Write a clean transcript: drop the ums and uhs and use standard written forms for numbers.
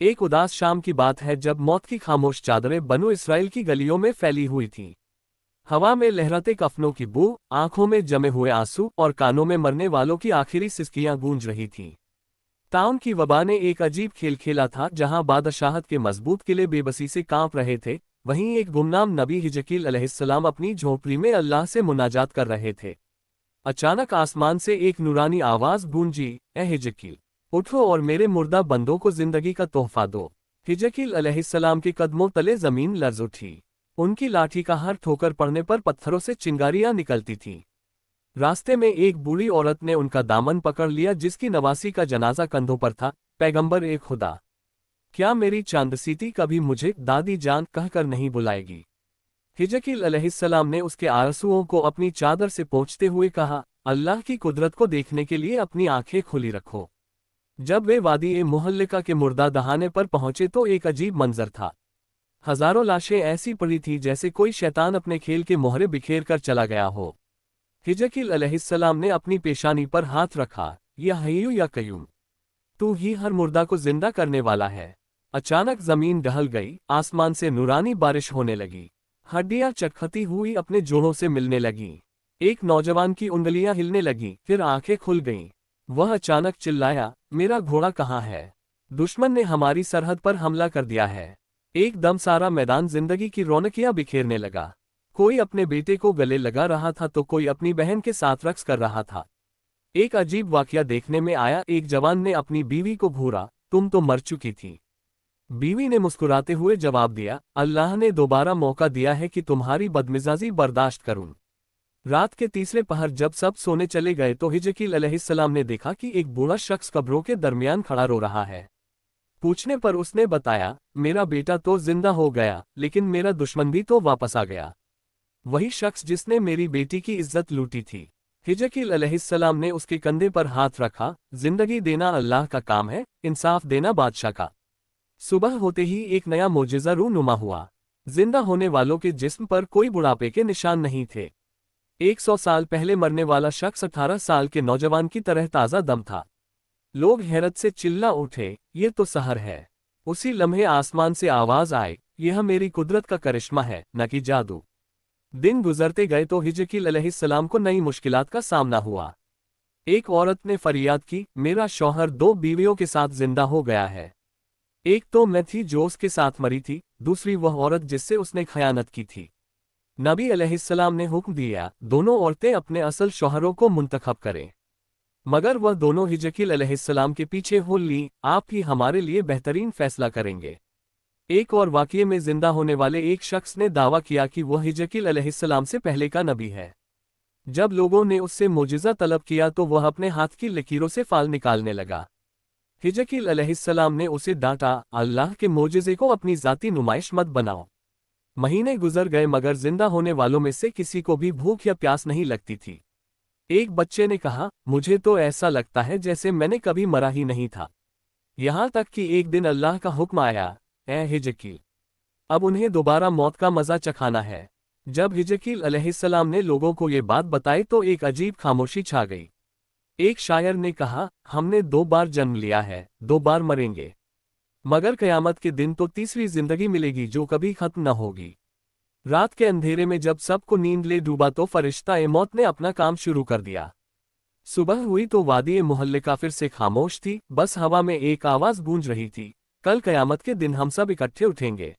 एक उदास शाम की बात है जब मौत की खामोश चादरें बनु इसराइल की गलियों में फैली हुई थीं। हवा में लहराते कफनों की बू, आंखों में जमे हुए आंसू और कानों में मरने वालों की आखिरी सिसकियां गूंज रही थीं। ताउन की वबा ने एक अजीब खेल खेला था। जहां बादशाहत के मजबूत किले बेबसी से कांप रहे थे, वहीं एक गुमनाम नबी हिजकील अलैहिस्सलाम अपनी झोंपड़ी में अल्लाह से मुनाजात कर रहे थे। अचानक आसमान से एक नूरानी आवाज गूंजी, ए हिजकील, उठो और मेरे मुर्दा बंदों को जिंदगी का तोहफा दो। हिजकील अलैहिस्सलाम के कदमों तले जमीन लर्ज उठी। उनकी लाठी का हर ठोकर पड़ने पर पत्थरों से चिंगारियां निकलती थीं। रास्ते में एक बूढ़ी औरत ने उनका दामन पकड़ लिया, जिसकी नवासी का जनाजा कंधों पर था। पैगंबर ए खुदा, क्या मेरी चांदसीती कभी मुझे दादी जान कहकर नहीं बुलाएगी? हिजकील अलैहिस्सलाम ने उसके आंसुओं को अपनी चादर से पोंछते हुए कहा, अल्लाह की कुदरत को देखने के लिए अपनी आंखें खुली रखो। जब वे वादी ए मुहल्लिका के मुर्दा दहाने पर पहुंचे तो एक अजीब मंजर था। हजारों लाशें ऐसी पड़ी थी जैसे कोई शैतान अपने खेल के मोहरे बिखेर कर चला गया हो। हिजकील अलैहिस्सलाम ने अपनी पेशानी पर हाथ रखा, या हय्यू या कय्यूम, तू ही हर मुर्दा को जिंदा करने वाला है। अचानक जमीन ढल गई, आसमान से नूरानी बारिश होने लगी। हड्डियां चटखटी हुई अपने जोड़ों से मिलने लगीं। एक नौजवान की उंगलियां हिलने लगीं, फिर आंखें खुल गईं। वह अचानक चिल्लाया, मेरा घोड़ा कहाँ है? दुश्मन ने हमारी सरहद पर हमला कर दिया है। एकदम सारा मैदान जिंदगी की रौनकियां बिखेरने लगा। कोई अपने बेटे को गले लगा रहा था तो कोई अपनी बहन के साथ रक्स कर रहा था। एक अजीब वाकया देखने में आया। एक जवान ने अपनी बीवी को घूरा, तुम तो मर चुकी थी। बीवी ने मुस्कुराते हुए जवाब दिया, अल्लाह ने दोबारा मौका दिया है कि तुम्हारी बदमिजाजी बर्दाश्त करूं। रात के तीसरे पहर जब सब सोने चले गए तो हिजकील अलैहिस्सलाम ने देखा कि एक बूढ़ा शख्स कब्रों के दरमियान खड़ा रो रहा है। पूछने पर उसने बताया, मेरा बेटा तो जिंदा हो गया, लेकिन मेरा दुश्मन भी तो वापस आ गया। वही शख्स जिसने मेरी बेटी की इज्जत लूटी थी। हिजकील अलैहिस्सलाम ने उसके कंधे पर हाथ रखा, जिंदगी देना अल्लाह का काम है, इंसाफ देना बादशाह का। सुबह होते ही एक नया मोजिज़ा रूनुमा हुआ। जिंदा होने वालों के जिस्म पर कोई बुढ़ापे के निशान नहीं थे। 100 साल पहले मरने वाला शख्स 18 साल के नौजवान की तरह ताज़ा दम था। लोग हैरत से चिल्ला उठे, ये तो सहर है। उसी लम्हे आसमान से आवाज आए, यह मेरी कुदरत का करिश्मा है, न कि जादू। दिन गुजरते गए तो हिजकील अलैहिस्सलाम को नई मुश्किलात का सामना हुआ। एक औरत ने फरियाद की, मेरा शौहर 2 बीवियों के साथ जिंदा हो गया है। एक तो मैं थी जो उसके साथ मरी थी, दूसरी वह औरत जिससे उसने खयानत की थी। नबी अलैहिस्सलाम ने हुक्म दिया, दोनों औरतें अपने असल शौहरों को मुंतखब करें। मगर वह दोनों हिजकील अलैहिस्सलाम के पीछे हो ली, आप ही हमारे लिए बेहतरीन फैसला करेंगे। एक और वाक़ये में जिंदा होने वाले एक शख्स ने दावा किया कि वह हिजकील अलैहिस्सलाम से पहले का नबी है। जब लोगों ने उससे मोजिज़ा तलब किया तो वह अपने हाथ की लकीरों से फाल निकालने लगा। हिजकील अलैहिस्सलाम ने उसे डांटा, अल्लाह के मोजिज़े को अपनी ज़ाती नुमाइश मत बनाओ। महीने गुजर गए मगर जिंदा होने वालों में से किसी को भी भूख या प्यास नहीं लगती थी। एक बच्चे ने कहा, मुझे तो ऐसा लगता है जैसे मैंने कभी मरा ही नहीं था। यहाँ तक कि एक दिन अल्लाह का हुक्म आया, ए हिजकील, अब उन्हें दोबारा मौत का मजा चखाना है। जब हिजकील अलैहिस्सलाम ने लोगों को ये बात बताई तो एक अजीब खामोशी छा गई। एक शायर ने कहा, हमने 2 बार जन्म लिया है, 2 बार मरेंगे, मगर क़यामत के दिन तो तीसरी जिंदगी मिलेगी जो कभी खत्म न होगी। रात के अंधेरे में जब सबको नींद ले डूबा तो फरिश्ता ए मौत ने अपना काम शुरू कर दिया। सुबह हुई तो वादी ए मुहल्लिका फिर से खामोश थी, बस हवा में एक आवाज गूंज रही थी, कल क़यामत के दिन हम सब इकट्ठे उठेंगे।